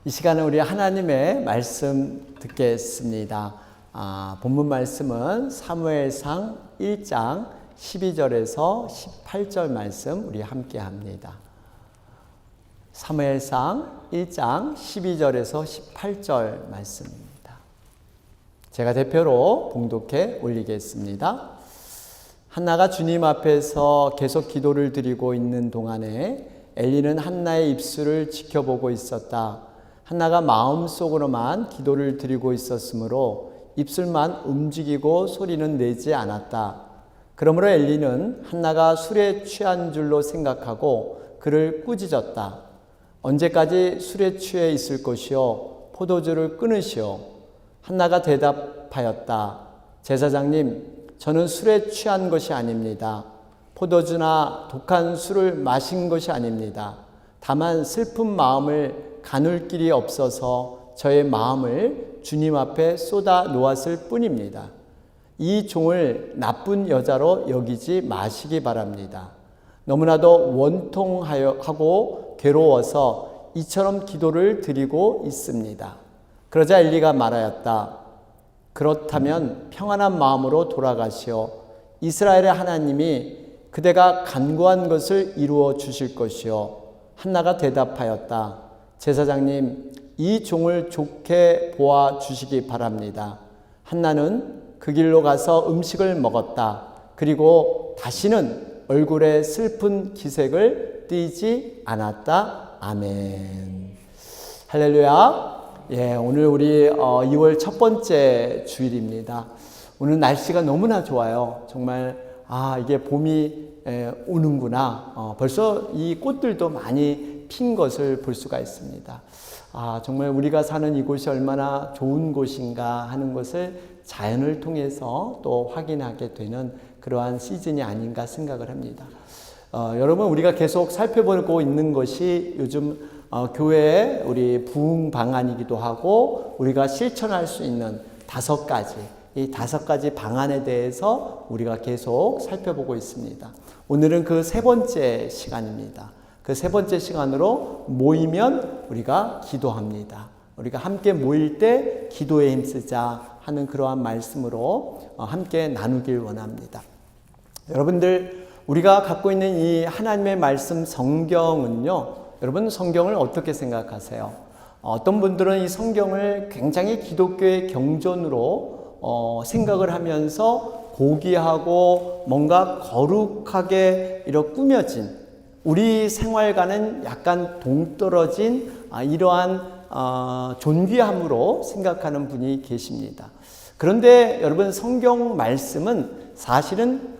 이 시간에 우리 하나님의 말씀 듣겠습니다. 본문 말씀은 사무엘상 1장 12절에서 18절 말씀 우리 함께 합니다. 사무엘상 1장 12절에서 18절 말씀입니다. 제가 대표로 봉독해 올리겠습니다. 한나가 주님 앞에서 계속 기도를 드리고 있는 동안에 엘리는 한나의 입술을 지켜보고 있었다. 한나가 마음속으로만 기도를 드리고 있었으므로 입술만 움직이고 소리는 내지 않았다. 그러므로 엘리는 한나가 술에 취한 줄로 생각하고 그를 꾸짖었다. 언제까지 술에 취해 있을 것이요? 포도주를 끊으시오. 한나가 대답하였다. 제사장님, 저는 술에 취한 것이 아닙니다. 포도주나 독한 술을 마신 것이 아닙니다. 다만 슬픈 마음을 가눌 길이 없어서 저의 마음을 주님 앞에 쏟아 놓았을 뿐입니다. 이 종을 나쁜 여자로 여기지 마시기 바랍니다. 너무나도 원통하고 괴로워서 이처럼 기도를 드리고 있습니다. 그러자 엘리가 말하였다. 그렇다면 평안한 마음으로 돌아가시오. 이스라엘의 하나님이 그대가 간구한 것을 이루어 주실 것이요. 한나가 대답하였다. 제사장님, 이 종을 좋게 보아 주시기 바랍니다. 한나는 그 길로 가서 음식을 먹었다. 그리고 다시는 얼굴에 슬픈 기색을 띠지 않았다. 아멘. 할렐루야. 오늘 우리 2월 첫 번째 주일입니다. 오늘 날씨가 너무나 좋아요. 정말 이게 봄이 오는구나. 벌써 이 꽃들도 많이 핀 것을 볼 수가 있습니다. 정말 우리가 사는 이곳이 얼마나 좋은 곳인가 하는 것을 자연을 통해서 또 확인하게 되는 그러한 시즌이 아닌가 생각을 합니다. 여러분, 우리가 계속 살펴보고 있는 것이 요즘 교회의 우리 부흥 방안이기도 하고 우리가 실천할 수 있는 5가지, 이 5가지 방안에 대해서 우리가 계속 살펴보고 있습니다. 오늘은 그 3번째 시간입니다. 그 3번째 시간으로 모이면 우리가 기도합니다. 우리가 함께 모일 때 기도에 힘쓰자 하는 그러한 말씀으로 함께 나누길 원합니다. 여러분들, 우리가 갖고 있는 이 하나님의 말씀 성경은요, 여러분 성경을 어떻게 생각하세요? 어떤 분들은 이 성경을 굉장히 기독교의 경전으로 생각을 하면서 고귀하고 뭔가 거룩하게 이렇게 꾸며진 우리 생활과는 약간 동떨어진 이러한 존귀함으로 생각하는 분이 계십니다. 그런데 여러분, 성경 말씀은 사실은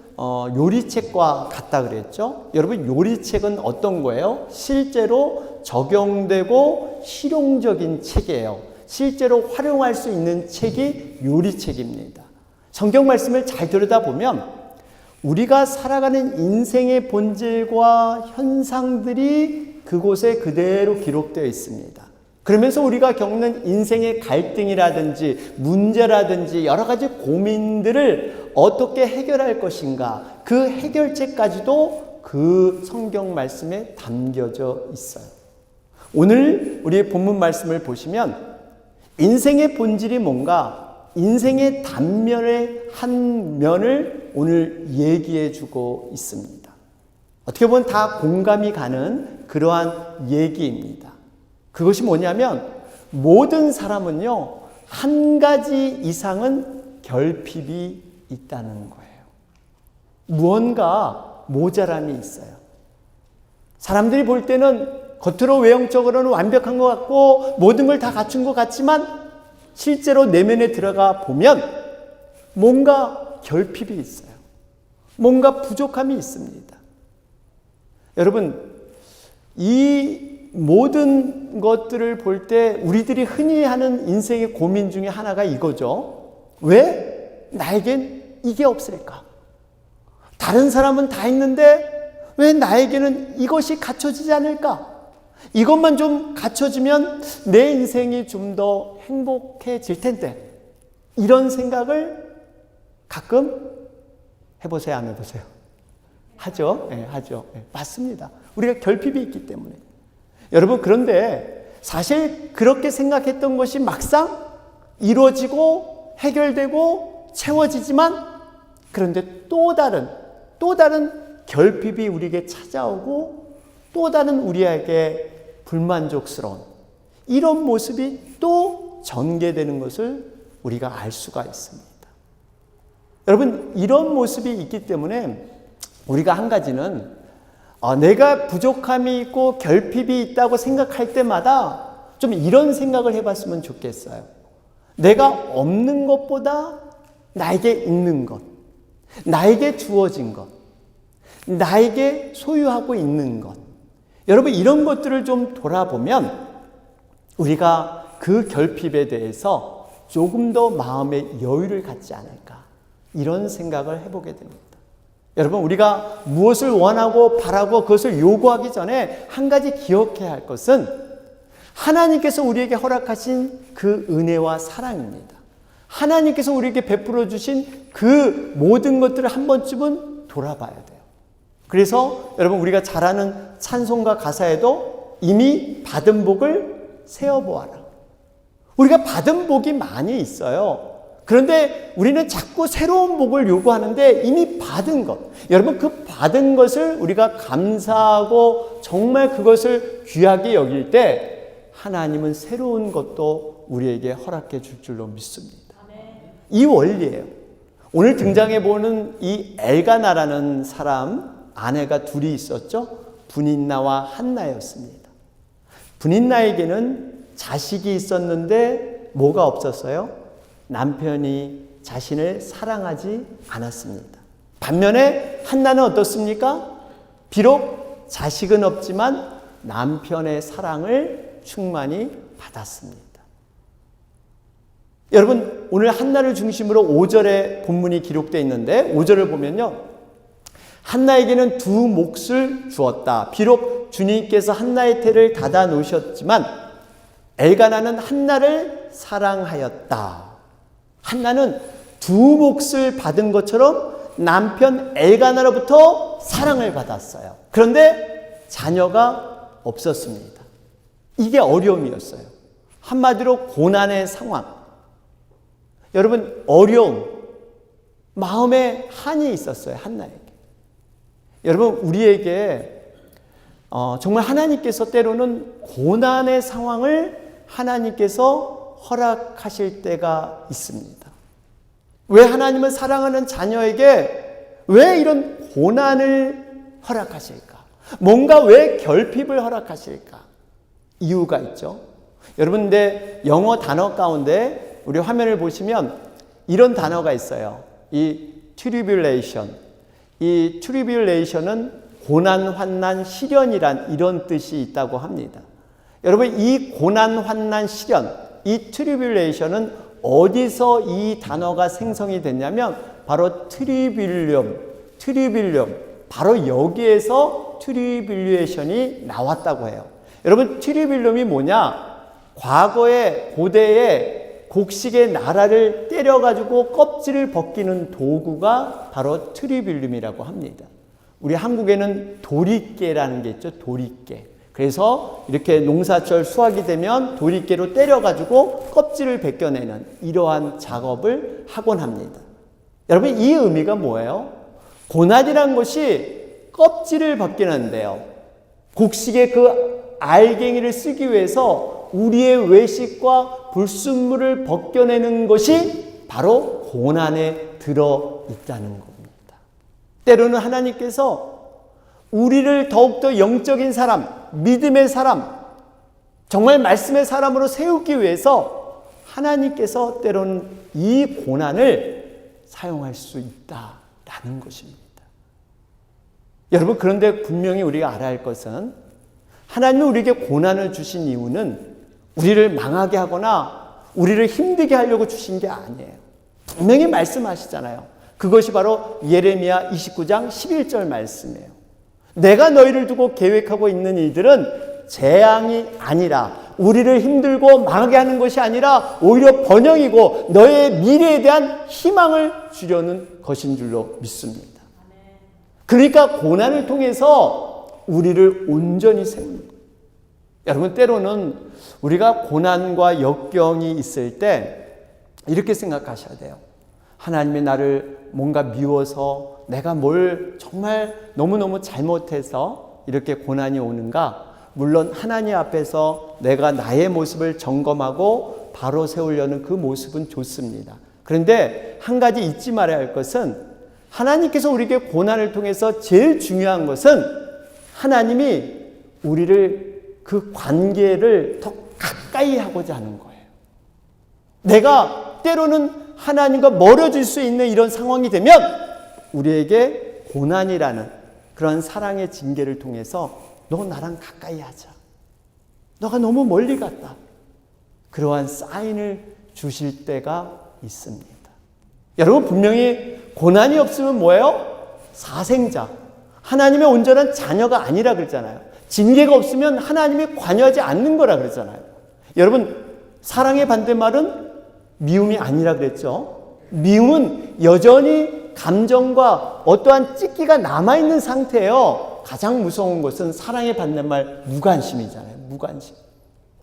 요리책과 같다 그랬죠? 여러분, 요리책은 어떤 거예요? 실제로 적용되고 실용적인 책이에요. 실제로 활용할 수 있는 책이 요리책입니다. 성경 말씀을 잘 들여다보면 우리가 살아가는 인생의 본질과 현상들이 그곳에 그대로 기록되어 있습니다. 그러면서 우리가 겪는 인생의 갈등이라든지 문제라든지 여러 가지 고민들을 어떻게 해결할 것인가, 그 해결책까지도 그 성경 말씀에 담겨져 있어요. 오늘 우리의 본문 말씀을 보시면 인생의 본질이 뭔가, 인생의 단면의 한 면을 오늘 얘기해 주고 있습니다. 어떻게 보면 다 공감이 가는 그러한 얘기입니다. 그것이 뭐냐면 모든 사람은요, 한 가지 이상은 결핍이 있다는 거예요. 무언가 모자람이 있어요. 사람들이 볼 때는 겉으로 외형적으로는 완벽한 것 같고 모든 걸 다 갖춘 것 같지만 실제로 내면에 들어가 보면 뭔가 결핍이 있어요. 뭔가 부족함이 있습니다. 여러분, 이 모든 것들을 볼 때 우리들이 흔히 하는 인생의 고민 중에 하나가 이거죠. 왜 나에겐 이게 없을까? 다른 사람은 다 있는데 왜 나에게는 이것이 갖춰지지 않을까? 이것만 좀 갖춰지면 내 인생이 좀 더 행복해질 텐데, 이런 생각을 가끔 해보세요, 안 해보세요? 하죠. 네, 하죠. 네, 맞습니다. 우리가 결핍이 있기 때문에. 여러분, 그런데 사실 그렇게 생각했던 것이 막상 이루어지고 해결되고 채워지지만, 그런데 또 다른 결핍이 우리에게 찾아오고 또 다른 우리에게 불만족스러운 이런 모습이 또 전개되는 것을 우리가 알 수가 있습니다. 여러분, 이런 모습이 있기 때문에 우리가 한 가지는 내가 부족함이 있고 결핍이 있다고 생각할 때마다 좀 이런 생각을 해봤으면 좋겠어요. 내가 없는 것보다 나에게 있는 것, 나에게 주어진 것, 나에게 소유하고 있는 것, 여러분 이런 것들을 좀 돌아보면 우리가 그 결핍에 대해서 조금 더 마음의 여유를 갖지 않을까, 이런 생각을 해보게 됩니다. 여러분, 우리가 무엇을 원하고 바라고 그것을 요구하기 전에 한 가지 기억해야 할 것은 하나님께서 우리에게 허락하신 그 은혜와 사랑입니다. 하나님께서 우리에게 베풀어 주신 그 모든 것들을 한 번쯤은 돌아봐야 돼요. 그래서 여러분, 우리가 잘 아는 찬송가 가사에도 이미 받은 복을 세어보아라. 우리가 받은 복이 많이 있어요. 그런데 우리는 자꾸 새로운 복을 요구하는데 이미 받은 것, 여러분 그 받은 것을 우리가 감사하고 정말 그것을 귀하게 여길 때 하나님은 새로운 것도 우리에게 허락해 줄 줄로 믿습니다. 이 원리예요. 오늘 등장해 보는 이 엘가나라는 사람, 아내가 둘이 있었죠. 분인나와 한나였습니다. 분인나에게는 자식이 있었는데 뭐가 없었어요? 남편이 자신을 사랑하지 않았습니다. 반면에 한나는 어떻습니까? 비록 자식은 없지만 남편의 사랑을 충만히 받았습니다. 여러분, 오늘 한나를 중심으로 5절에 본문이 기록되어 있는데 5절을 보면요, 한나에게는 두 몫을 주었다. 비록 주님께서 한나의 태를 닫아 놓으셨지만 엘가나는 한나를 사랑하였다. 한나는 두 몫을 받은 것처럼 남편 엘가나로부터 사랑을 받았어요. 그런데 자녀가 없었습니다. 이게 어려움이었어요. 한마디로 고난의 상황. 여러분, 어려움, 마음에 한이 있었어요. 한나에게. 여러분, 우리에게 정말 하나님께서 때로는 고난의 상황을 하나님께서 허락하실 때가 있습니다. 왜 하나님은 사랑하는 자녀에게 왜 이런 고난을 허락하실까? 뭔가 왜 결핍을 허락하실까? 이유가 있죠. 여러분, 근데 영어 단어 가운데 우리 화면을 보시면 이런 단어가 있어요. 이 tribulation. 이 tribulation은 고난, 환난, 시련이란 이런 뜻이 있다고 합니다. 여러분, 이 고난, 환난, 시련, 이 트리뷸레이션은 어디서 이 단어가 생성이 됐냐면 바로 트리빌륨, 바로 여기에서 트리빌리에이션이 나왔다고 해요. 여러분, 트리빌륨이 뭐냐? 과거에 고대에 곡식의 나라를 때려가지고 껍질을 벗기는 도구가 바로 트리빌륨이라고 합니다. 우리 한국에는 도리깨라는 게 있죠. 도리깨. 그래서 이렇게 농사철 수확이 되면 도리깨로 때려가지고 껍질을 벗겨내는 이러한 작업을 하곤 합니다. 여러분, 이 의미가 뭐예요? 고난이란 것이 껍질을 벗기는데요. 곡식의 그 알갱이를 쓰기 위해서 우리의 외식과 불순물을 벗겨내는 것이 바로 고난에 들어있다는 겁니다. 때로는 하나님께서 우리를 더욱더 영적인 사람, 믿음의 사람, 정말 말씀의 사람으로 세우기 위해서 하나님께서 때로는 이 고난을 사용할 수 있다라는 것입니다. 여러분, 그런데 분명히 우리가 알아야 할 것은 하나님이 우리에게 고난을 주신 이유는 우리를 망하게 하거나 우리를 힘들게 하려고 주신 게 아니에요. 분명히 말씀하시잖아요. 그것이 바로 예레미야 29장 11절 말씀이에요. 내가 너희를 두고 계획하고 있는 일들은 재앙이 아니라, 우리를 힘들고 망하게 하는 것이 아니라 오히려 번영이고 너의 미래에 대한 희망을 주려는 것인 줄로 믿습니다. 그러니까 고난을 통해서 우리를 온전히 세우는 거예요. 여러분, 때로는 우리가 고난과 역경이 있을 때 이렇게 생각하셔야 돼요. 하나님이 나를 뭔가 미워서 내가 뭘 정말 너무너무 잘못해서 이렇게 고난이 오는가? 물론 하나님 앞에서 내가 나의 모습을 점검하고 바로 세우려는 그 모습은 좋습니다. 그런데 한 가지 잊지 말아야 할 것은 하나님께서 우리에게 고난을 통해서 제일 중요한 것은 하나님이 우리를 그 관계를 더 가까이 하고자 하는 거예요. 내가 때로는 하나님과 멀어질 수 있는 이런 상황이 되면 우리에게 고난이라는 그런 사랑의 징계를 통해서 너 나랑 가까이 하자. 너가 너무 멀리 갔다. 그러한 사인을 주실 때가 있습니다. 여러분, 분명히 고난이 없으면 뭐예요? 사생자. 하나님의 온전한 자녀가 아니라 그랬잖아요. 징계가 없으면 하나님이 관여하지 않는 거라 그랬잖아요. 여러분, 사랑의 반대말은 미움이 아니라 그랬죠. 미움은 여전히 감정과 어떠한 찢기가 남아있는 상태예요. 가장 무서운 것은 사랑의 반대말 무관심이잖아요. 무관심.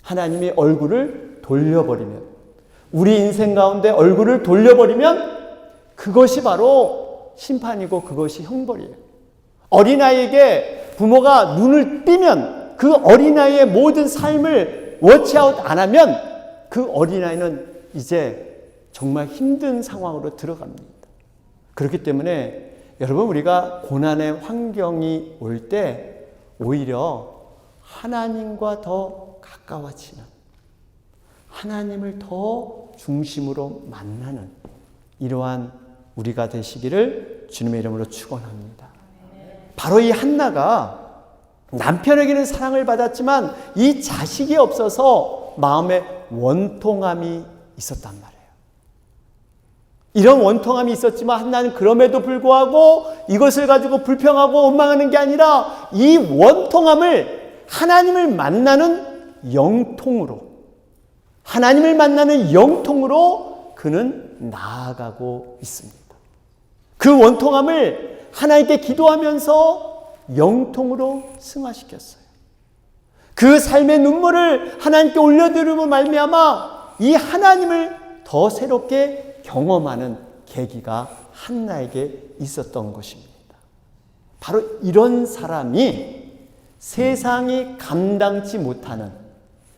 하나님이 얼굴을 돌려버리면, 우리 인생 가운데 얼굴을 돌려버리면 그것이 바로 심판이고 그것이 형벌이에요. 어린아이에게 부모가 눈을 뜨면 그 어린아이의 모든 삶을 워치아웃 안 하면 그 어린아이는 이제 정말 힘든 상황으로 들어갑니다. 그렇기 때문에 여러분, 우리가 고난의 환경이 올 때 오히려 하나님과 더 가까워지는, 하나님을 더 중심으로 만나는 이러한 우리가 되시기를 주님의 이름으로 축원합니다. 바로 이 한나가 남편에게는 사랑을 받았지만 이 자식이 없어서 마음에 원통함이 있었단 말이에요. 이런 원통함이 있었지만 한나는 그럼에도 불구하고 이것을 가지고 불평하고 원망하는 게 아니라 이 원통함을 하나님을 만나는 영통으로, 하나님을 만나는 영통으로 그는 나아가고 있습니다. 그 원통함을 하나님께 기도하면서 영통으로 승화시켰어요. 그 삶의 눈물을 하나님께 올려드림으로 말미암아 이 하나님을 더 새롭게 경험하는 계기가 한나에게 있었던 것입니다. 바로 이런 사람이 세상이 감당치 못하는,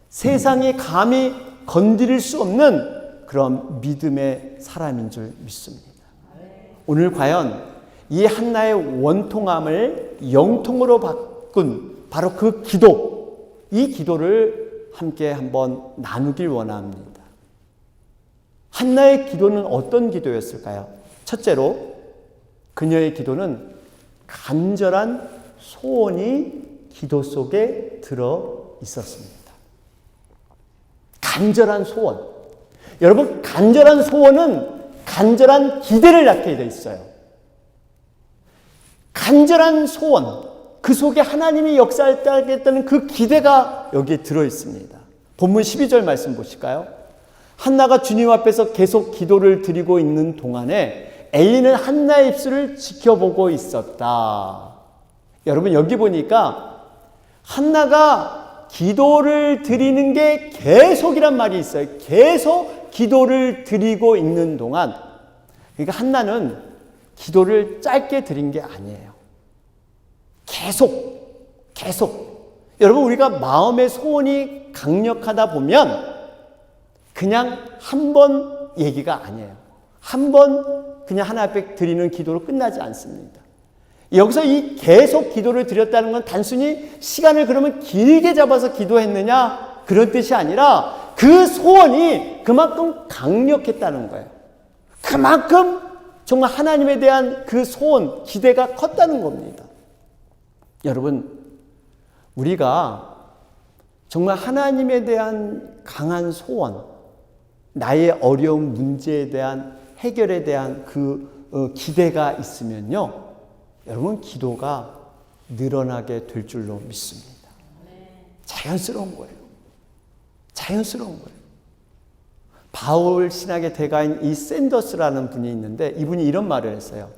세상이 감히 건드릴 수 없는 그런 믿음의 사람인 줄 믿습니다. 오늘 과연 이 한나의 원통함을 영통으로 바꾼 바로 그 기도, 이 기도를 함께 한번 나누길 원합니다. 한나의 기도는 어떤 기도였을까요? 첫째로 그녀의 기도는 간절한 소원이 기도 속에 들어 있었습니다. 간절한 소원. 여러분, 간절한 소원은 간절한 기대를 낳게 되어 있어요. 간절한 소원, 그 속에 하나님이 역사하겠다는 그 기대가 여기에 들어 있습니다. 본문 12절 말씀 보실까요? 한나가 주님 앞에서 계속 기도를 드리고 있는 동안에 엘리는 한나의 입술을 지켜보고 있었다. 여러분, 여기 보니까 한나가 기도를 드리는 게 계속이란 말이 있어요. 계속 기도를 드리고 있는 동안, 그러니까 한나는 기도를 짧게 드린 게 아니에요. 계속. 여러분, 우리가 마음의 소원이 강력하다 보면 그냥 한 번 얘기가 아니에요. 한 번 그냥 하나 앞에 드리는 기도로 끝나지 않습니다. 여기서 이 계속 기도를 드렸다는 건 단순히 시간을 그러면 길게 잡아서 기도했느냐 그런 뜻이 아니라 그 소원이 그만큼 강력했다는 거예요. 그만큼 정말 하나님에 대한 그 소원, 기대가 컸다는 겁니다. 여러분, 우리가 정말 하나님에 대한 강한 소원, 나의 어려운 문제에 대한 해결에 대한 그 기대가 있으면요, 여러분, 기도가 늘어나게 될 줄로 믿습니다. 자연스러운 거예요. 바울 신학의 대가인 이 샌더스라는 분이 있는데 이분이 이런 말을 했어요.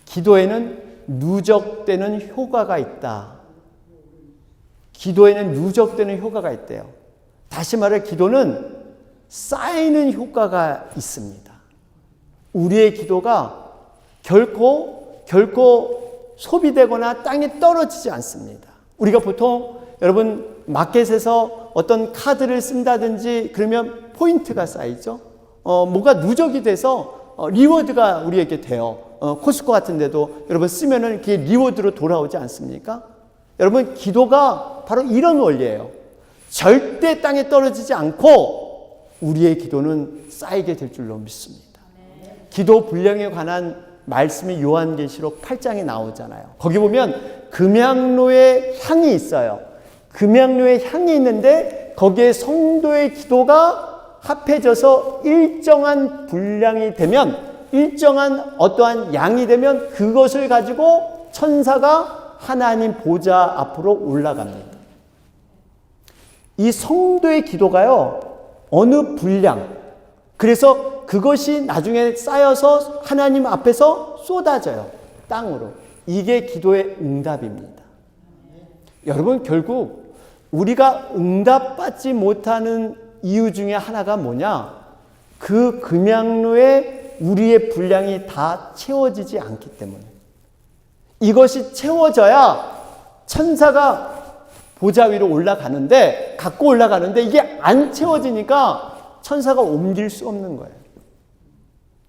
기도에는 누적되는 효과가 있다. 기도에는 누적되는 효과가 있대요. 다시 말해 기도는 쌓이는 효과가 있습니다. 우리의 기도가 결코 소비되거나 땅에 떨어지지 않습니다. 우리가 보통 여러분 마켓에서 어떤 카드를 쓴다든지 그러면 포인트가 쌓이죠. 뭐가 누적이 돼서 리워드가 우리에게 돼요. 코스코 같은 데도 여러분 쓰면은 그게 리워드로 돌아오지 않습니까? 여러분 기도가 바로 이런 원리예요. 절대 땅에 떨어지지 않고 우리의 기도는 쌓이게 될 줄로 믿습니다. 기도 분량에 관한 말씀이 요한계시록 8장에 나오잖아요. 거기 보면 금향로의 향이 있어요. 금향로의 향이 있는데 거기에 성도의 기도가 합해져서 일정한 분량이 되면, 일정한 어떠한 양이 되면 그것을 가지고 천사가 하나님 보좌 앞으로 올라갑니다. 이 성도의 기도가요, 어느 분량, 그래서 그것이 나중에 쌓여서 하나님 앞에서 쏟아져요. 땅으로. 이게 기도의 응답입니다. 여러분, 결국 우리가 응답받지 못하는 이유 중에 하나가 뭐냐? 그 금향로에 우리의 분량이 다 채워지지 않기 때문에. 이것이 채워져야 천사가 보좌 위로 올라가는데, 갖고 올라가는데 이게 안 채워지니까 천사가 옮길 수 없는 거예요.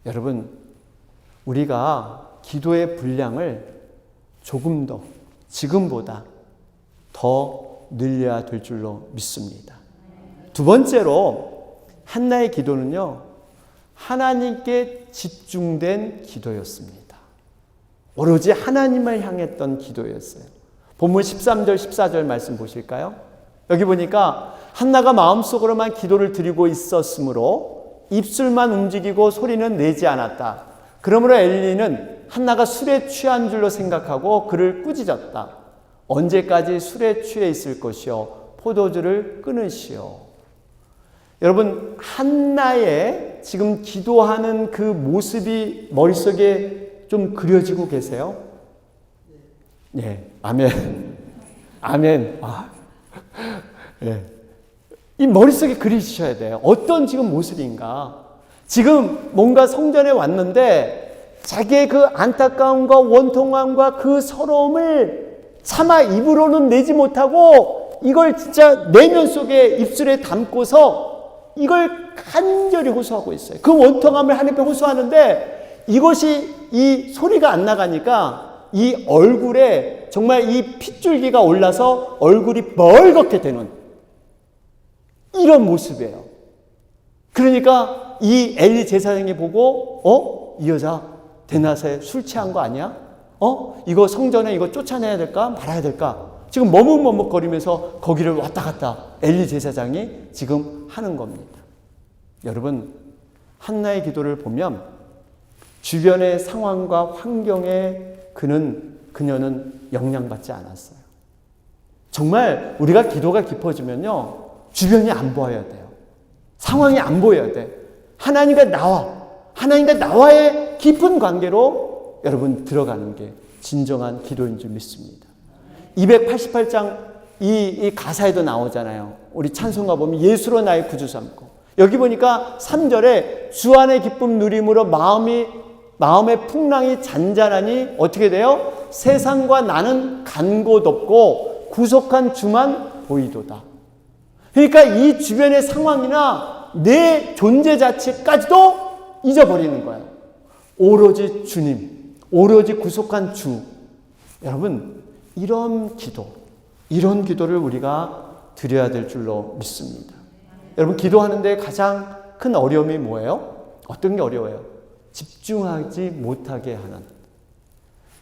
여러분, 우리가 기도의 분량을 조금 더 지금보다 더 늘려야 될 줄로 믿습니다. 두 번째로 한나의 기도는요, 하나님께 집중된 기도였습니다. 오로지 하나님을 향했던 기도였어요. 본문 13절 14절 말씀 보실까요? 여기 보니까 한나가 마음속으로만 기도를 드리고 있었으므로 입술만 움직이고 소리는 내지 않았다. 그러므로 엘리는 한나가 술에 취한 줄로 생각하고 그를 꾸짖었다. 언제까지 술에 취해 있을 것이요, 포도주를 끊으시오. 여러분, 한나의 지금 기도하는 그 모습이 머릿속에 좀 그려지고 계세요? 네, 아멘. 아멘. 네. 이 머릿속에 그리셔야 돼요. 어떤 지금 모습인가? 지금 뭔가 성전에 왔는데 자기의 그 안타까움과 원통함과 그 서러움을 차마 입으로는 내지 못하고 이걸 진짜 내면 속에 입술에 담고서 이걸 간절히 호소하고 있어요. 그 원통함을 하나님께 호소하는데 이것이 이 소리가 안 나가니까 이 얼굴에 정말 이 핏줄기가 올라서 얼굴이 멀겋게 되는 이런 모습이에요. 그러니까 이 엘리 제사장이 보고 이 여자 대낮에 술 취한 거 아니야? 이거 성전에 이거 쫓아내야 될까 말아야 될까? 지금 머뭇머뭇거리면서 거기를 왔다 갔다 엘리 제사장이 지금 하는 겁니다. 여러분, 한나의 기도를 보면 주변의 상황과 환경에 그녀는 영향받지 않았어요. 정말 우리가 기도가 깊어지면요, 주변이 안 보여야 돼요. 상황이 안 보여야 돼. 하나님과 나와의 깊은 관계로 여러분 들어가는 게 진정한 기도인 줄 믿습니다. 288장 이 가사에도 나오잖아요. 우리 찬송가 보면 예수로 나의 구주 삼고, 여기 보니까 3절에 주 안의 기쁨 누림으로 마음의 풍랑이 잔잔하니 어떻게 돼요? 세상과 나는 간 곳 없고 구속한 주만 보이도다. 그러니까 이 주변의 상황이나 내 존재 자체까지도 잊어버리는 거예요. 오로지 주님, 오로지 구속한 주. 여러분, 이런 기도를 우리가 드려야 될 줄로 믿습니다. 여러분, 기도하는데 가장 큰 어려움이 뭐예요? 어떤 게 어려워요? 집중하지 못하게 하는.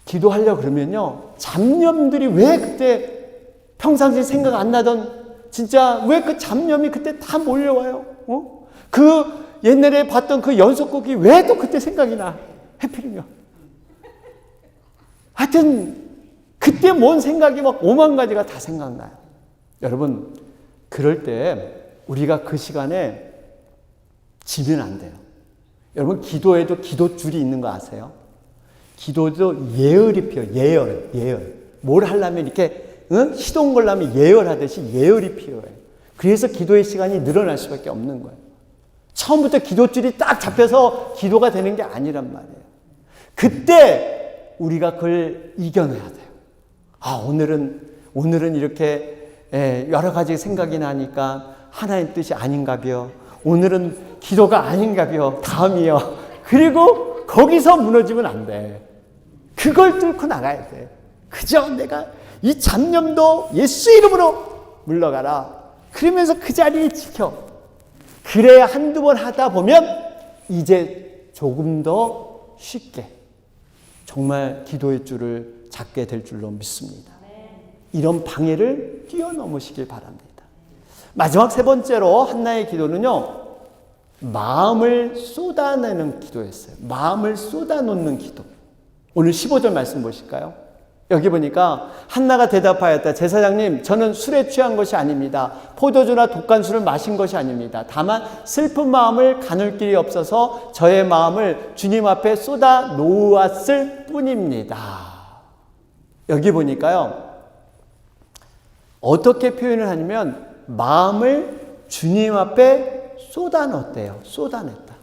기도하려고 그러면요, 잡념들이 왜 그때 평상시 생각 안 나던, 진짜 왜 그 잡념이 그때 다 몰려와요? 그 옛날에 봤던 그 연속곡이 왜 또 그때 생각이 나? 해필이면. 하여튼 그때 뭔 생각이 막 5만 가지가 다 생각나요. 여러분, 그럴 때 우리가 그 시간에 지면 안 돼요. 여러분, 기도에도 기도줄이 있는 거 아세요? 기도도 예열이 피어요. 예열. 뭘 하려면 이렇게 시동 걸려면 예열하듯이 예열이 필요해요. 그래서 기도의 시간이 늘어날 수밖에 없는 거예요. 처음부터 기도줄이 딱 잡혀서 기도가 되는 게 아니란 말이에요. 그때 우리가 그걸 이겨내야 돼요. 오늘은 이렇게 여러 가지 생각이 나니까 하나님 뜻이 아닌가벼. 오늘은 기도가 아닌가벼. 다음이요. 그리고 거기서 무너지면 안 돼. 그걸 뚫고 나가야 돼. 그저 내가 이 잡념도 예수 이름으로 물러가라. 그러면서 그 자리를 지켜. 그래야 한두 번 하다 보면 이제 조금 더 쉽게 정말 기도의 줄을 잡게 될 줄로 믿습니다. 이런 방해를 뛰어넘으시길 바랍니다. 마지막 세 번째로 한나의 기도는요, 마음을 쏟아내는 기도였어요. 마음을 쏟아놓는 기도. 오늘 15절 말씀 보실까요? 여기 보니까 한나가 대답하였다. 제사장님, 저는 술에 취한 것이 아닙니다. 포도주나 독간술을 마신 것이 아닙니다. 다만 슬픈 마음을 가눌 길이 없어서 저의 마음을 주님 앞에 쏟아 놓았을 뿐입니다. 여기 보니까요, 어떻게 표현을 하냐면 마음을 주님 앞에 쏟아넣었대요. 쏟아냈다.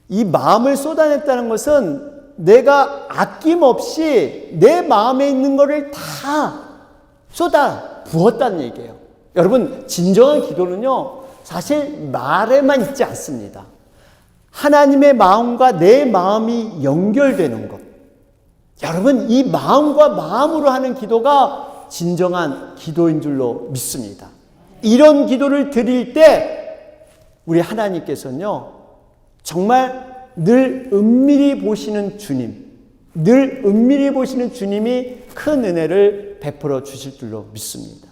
이 마음을 쏟아냈다는 것은 내가 아낌없이 내 마음에 있는 것을 다 쏟아 부었다는 얘기예요. 여러분, 진정한 기도는요, 사실 말에만 있지 않습니다. 하나님의 마음과 내 마음이 연결되는 것. 여러분, 이 마음과 마음으로 하는 기도가 진정한 기도인 줄로 믿습니다. 이런 기도를 드릴 때 우리 하나님께서는요, 정말 늘 은밀히 보시는 주님, 늘 은밀히 보시는 주님이 큰 은혜를 베풀어 주실 줄로 믿습니다.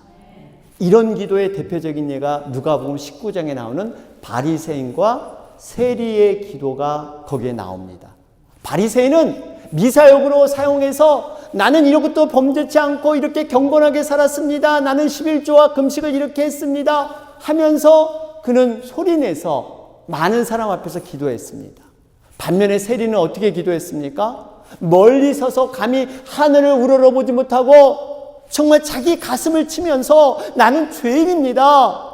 이런 기도의 대표적인 예가 누가복음 19장에 나오는 바리새인과 세리의 기도가 거기에 나옵니다. 바리새인은 미사역으로 사용해서 나는 이런 것도 범죄치 않고 이렇게 경건하게 살았습니다. 나는 11조와 금식을 이렇게 했습니다. 하면서 그는 소리내서 많은 사람 앞에서 기도했습니다. 반면에 세리는 어떻게 기도했습니까? 멀리 서서 감히 하늘을 우러러보지 못하고 정말 자기 가슴을 치면서 나는 죄인입니다.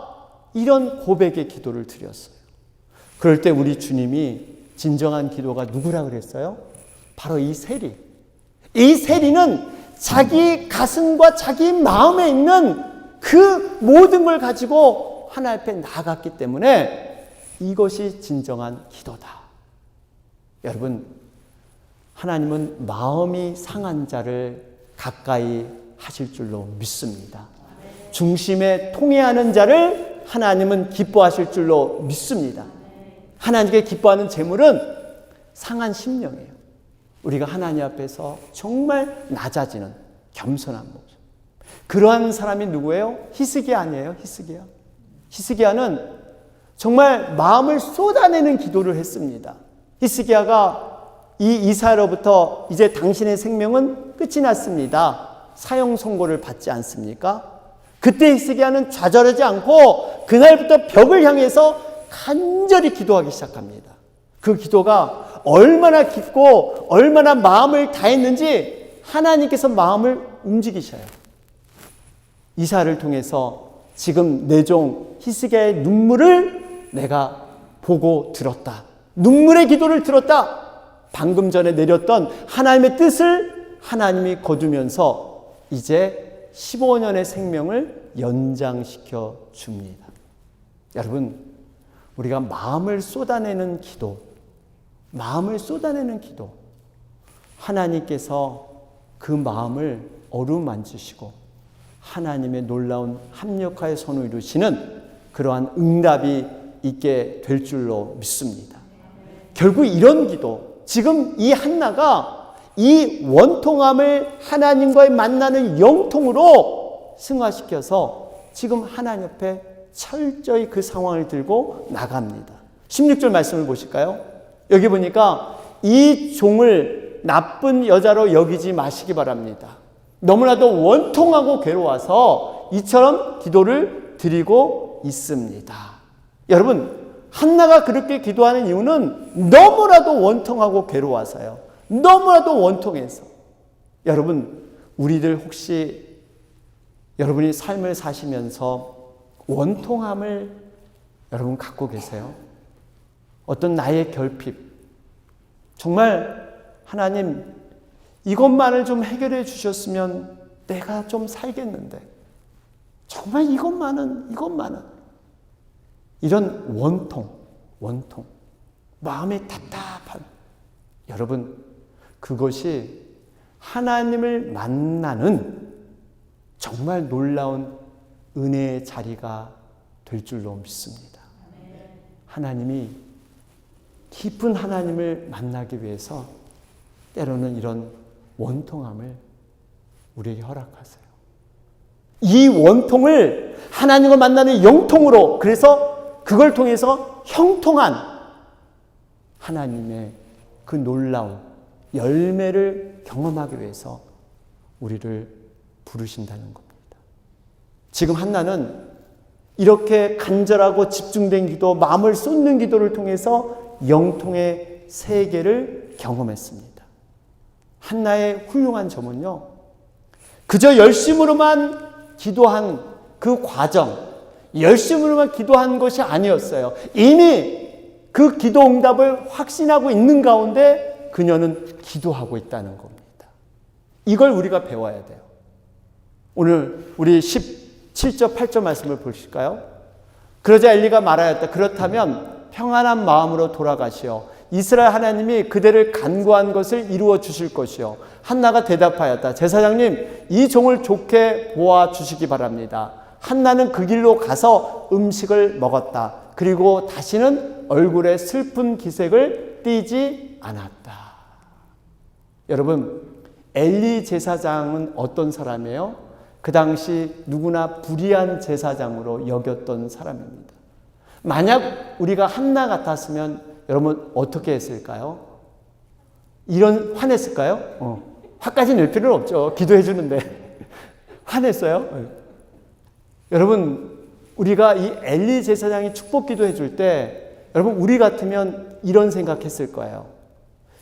이런 고백의 기도를 드렸어요. 그럴 때 우리 주님이 진정한 기도가 누구라 그랬어요? 바로 이 세리. 이 세리는 자기 가슴과 자기 마음에 있는 그 모든 걸 가지고 하나님 앞에 나아갔기 때문에 이것이 진정한 기도다. 여러분, 하나님은 마음이 상한 자를 가까이 하실 줄로 믿습니다. 중심에 통해하는 자를 하나님은 기뻐하실 줄로 믿습니다. 하나님께 기뻐하는 제물은 상한 심령이에요. 우리가 하나님 앞에서 정말 낮아지는 겸손한 모습. 그러한 사람이 누구예요? 히스기야 아니에요? 히스기야는 정말 마음을 쏟아내는 기도를 했습니다. 히스기야가 이 이사야로부터 이제 당신의 생명은 끝이 났습니다. 사형 선고를 받지 않습니까? 그때 히스기야는 좌절하지 않고 그날부터 벽을 향해서 간절히 기도하기 시작합니다. 그 기도가 얼마나 깊고 얼마나 마음을 다했는지 하나님께서 마음을 움직이셔요. 이사야를 통해서 지금 내 종 히스기야의 눈물을 내가 보고 들었다. 눈물의 기도를 들었다. 방금 전에 내렸던 하나님의 뜻을 하나님이 거두면서 이제 15년의 생명을 연장시켜 줍니다. 여러분, 우리가 마음을 쏟아내는 기도, 하나님께서 그 마음을 어루만지시고 하나님의 놀라운 합력하여 손을 이루시는 그러한 응답이 있게 될 줄로 믿습니다. 결국 이런 기도, 지금 이 한나가 이 원통함을 하나님과의 만나는 영통으로 승화시켜서 지금 하나님 옆에 철저히 그 상황을 들고 나갑니다. 16절 말씀을 보실까요? 여기 보니까 이 종을 나쁜 여자로 여기지 마시기 바랍니다. 너무나도 원통하고 괴로워서 이처럼 기도를 드리고 있습니다. 여러분, 한나가 그렇게 기도하는 이유는 너무나도 원통하고 괴로워서요. 너무나도 원통해서. 여러분, 우리들 혹시 여러분이 삶을 사시면서 원통함을 여러분 갖고 계세요? 어떤 나의 결핍, 정말 하나님 이것만을 좀 해결해 주셨으면 내가 좀 살겠는데 정말 이것만은 이런 원통 마음이 답답한 여러분, 그것이 하나님을 만나는 정말 놀라운 은혜의 자리가 될 줄로 믿습니다. 하나님이 깊은 하나님을 만나기 위해서 때로는 이런 원통함을 우리에게 허락하세요. 이 원통을 하나님과 만나는 영통으로, 그래서 그걸 통해서 형통한 하나님의 그 놀라운 열매를 경험하기 위해서 우리를 부르신다는 겁니다. 지금 한나는 이렇게 간절하고 집중된 기도, 마음을 쏟는 기도를 통해서 영통의 세계를 경험했습니다. 한나의 훌륭한 점은요, 그저 열심으로만 기도한 그 과정, 열심으로만 기도한 것이 아니었어요. 이미 그 기도 응답을 확신하고 있는 가운데 그녀는 기도하고 있다는 겁니다. 이걸 우리가 배워야 돼요. 오늘 우리 17절 8절 말씀을 보실까요? 그러자 엘리가 말하였다. 그렇다면 평안한 마음으로 돌아가시오. 이스라엘 하나님이 그대를 간구한 것을 이루어 주실 것이요. 한나가 대답하였다. 제사장님, 이 종을 좋게 보아 주시기 바랍니다. 한나는 그 길로 가서 음식을 먹었다. 그리고 다시는 얼굴에 슬픈 기색을 띠지 않았다. 여러분, 엘리 제사장은 어떤 사람이에요? 그 당시 누구나 불의한 제사장으로 여겼던 사람입니다. 만약 우리가 한나 같았으면 여러분 어떻게 했을까요? 화냈을까요? 화까지 낼 필요는 없죠. 기도해 주는데. 화냈어요? 여러분, 우리가 이 엘리 제사장이 축복 기도해 줄 때 여러분 우리 같으면 이런 생각했을 거예요.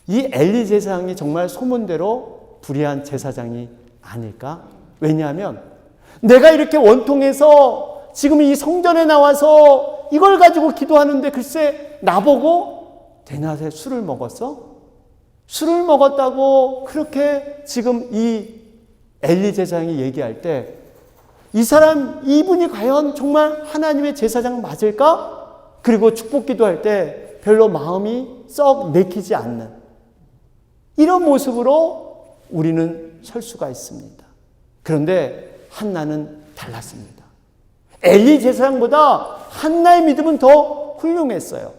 이 엘리 제사장이 정말 소문대로 불의한 제사장이 아닐까? 왜냐하면 내가 이렇게 원통해서 지금 이 성전에 나와서 이걸 가지고 기도하는데 글쎄 나보고 대낮에 술을 먹었어? 술을 먹었다고 그렇게 지금 이 엘리 제사장이 얘기할 때 이 사람, 이분이 과연 정말 하나님의 제사장 맞을까? 그리고 축복 기도할 때 별로 마음이 썩 내키지 않는 이런 모습으로 우리는 설 수가 있습니다. 그런데 한나는 달랐습니다. 엘리 제사장보다 한나의 믿음은 더 훌륭했어요.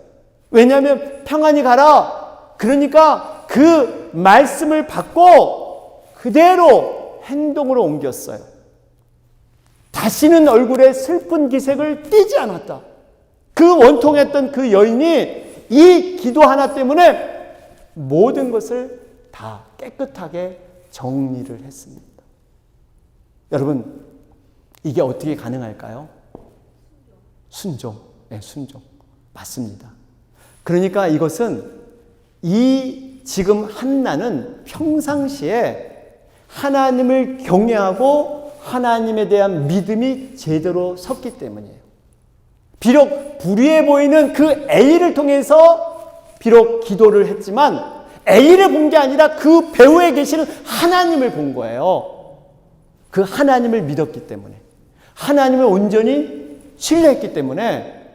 왜냐하면 평안히 가라. 그러니까 그 말씀을 받고 그대로 행동으로 옮겼어요. 다시는 얼굴에 슬픈 기색을 띠지 않았다. 그 원통했던 그 여인이 이 기도 하나 때문에 모든 것을 다 깨끗하게 정리를 했습니다. 여러분, 이게 어떻게 가능할까요? 순종. 네, 순종. 맞습니다. 그러니까 이것은 지금 한나는 평상시에 하나님을 경외하고 하나님에 대한 믿음이 제대로 섰기 때문이에요. 비록 불의해 보이는 그 엘리를 통해서 비록 기도를 했지만 엘리를 본 게 아니라 그 배후에 계시는 하나님을 본 거예요. 그 하나님을 믿었기 때문에, 하나님을 온전히 신뢰했기 때문에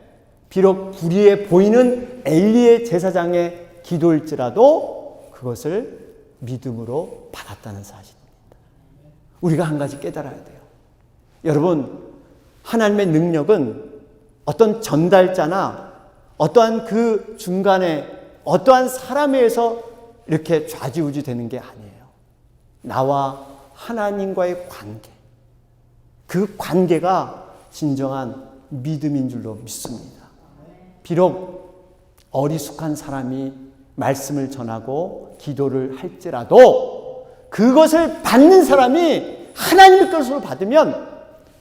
비록 불의해 보이는 엘리의 제사장의 기도일지라도 그것을 믿음으로 받았다는 사실입니다. 우리가 한 가지 깨달아야 돼요. 여러분, 하나님의 능력은 어떤 전달자나 어떠한 그 중간에 어떠한 사람에 의해서 이렇게 좌지우지 되는 게 아니에요. 나와 하나님과의 관계, 그 관계가 진정한 믿음인 줄로 믿습니다. 비록 어리숙한 사람이 말씀을 전하고 기도를 할지라도 그것을 받는 사람이 하나님의 것으로 받으면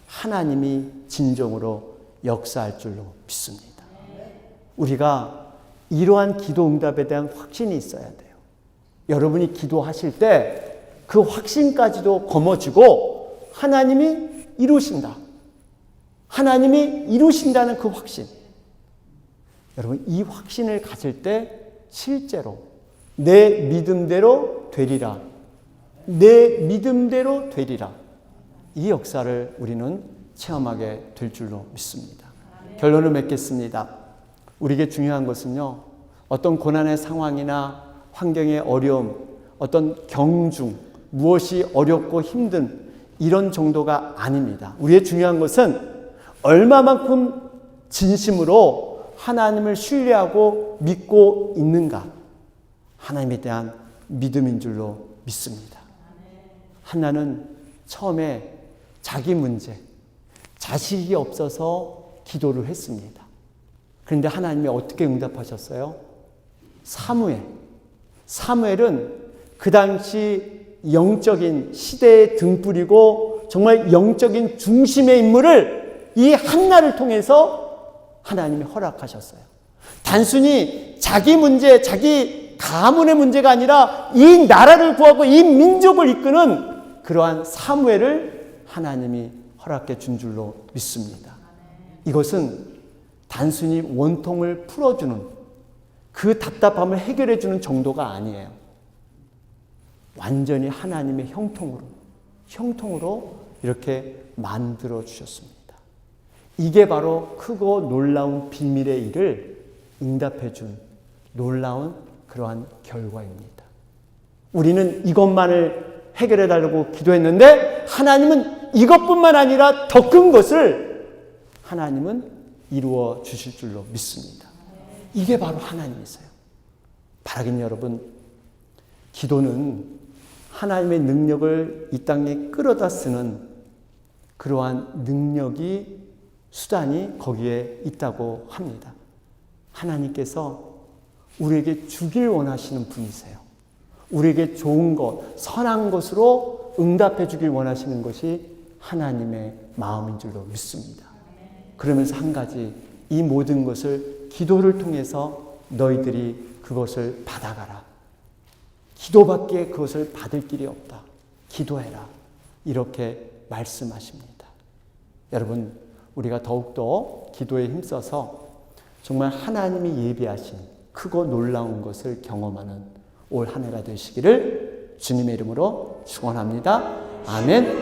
하나님이 진정으로 역사할 줄로 믿습니다. 우리가 이러한 기도 응답에 대한 확신이 있어야 돼요. 여러분이 기도하실 때 그 확신까지도 거머쥐고 하나님이 이루신다. 하나님이 이루신다는 그 확신. 여러분, 이 확신을 가질 때 실제로 내 믿음대로 되리라. 내 믿음대로 되리라. 이 역사를 우리는 체험하게 될 줄로 믿습니다. 결론을 맺겠습니다. 우리에게 중요한 것은요, 어떤 고난의 상황이나 환경의 어려움, 어떤 경중, 무엇이 어렵고 힘든 이런 정도가 아닙니다. 우리의 중요한 것은 얼마만큼 진심으로 하나님을 신뢰하고 믿고 있는가. 하나님에 대한 믿음인 줄로 믿습니다. 한나는 처음에 자기 문제, 자식이 없어서 기도를 했습니다. 그런데 하나님이 어떻게 응답하셨어요? 사무엘은 그 당시 영적인 시대의 등불이고 정말 영적인 중심의 인물을 이 한나를 통해서 하나님이 허락하셨어요. 단순히 자기 문제, 자기 가문의 문제가 아니라 이 나라를 구하고 이 민족을 이끄는 그러한 사무엘을 하나님이 허락해 준 줄로 믿습니다. 이것은 단순히 원통을 풀어주는 그 답답함을 해결해 주는 정도가 아니에요. 완전히 하나님의 형통으로 이렇게 만들어 주셨습니다. 이게 바로 크고 놀라운 비밀의 일을 응답해 준 놀라운 그러한 결과입니다. 우리는 이것만을 해결해 달라고 기도했는데 하나님은 이것뿐만 아니라 더 큰 것을 하나님은 이루어 주실 줄로 믿습니다. 이게 바로 하나님이세요. 바라긴 여러분, 기도는 하나님의 능력을 이 땅에 끌어다 쓰는 그러한 능력이, 수단이 거기에 있다고 합니다. 하나님께서 우리에게 주길 원하시는 분이세요. 우리에게 좋은 것, 선한 것으로 응답해 주길 원하시는 것이 하나님의 마음인 줄로 믿습니다. 그러면서 한 가지, 이 모든 것을 기도를 통해서 너희들이 그것을 받아가라. 기도밖에 그것을 받을 길이 없다. 기도해라. 이렇게 말씀하십니다. 여러분, 우리가 더욱더 기도에 힘써서 정말 하나님이 예비하신 크고 놀라운 것을 경험하는 올 한 해가 되시기를 주님의 이름으로 축원합니다. 아멘.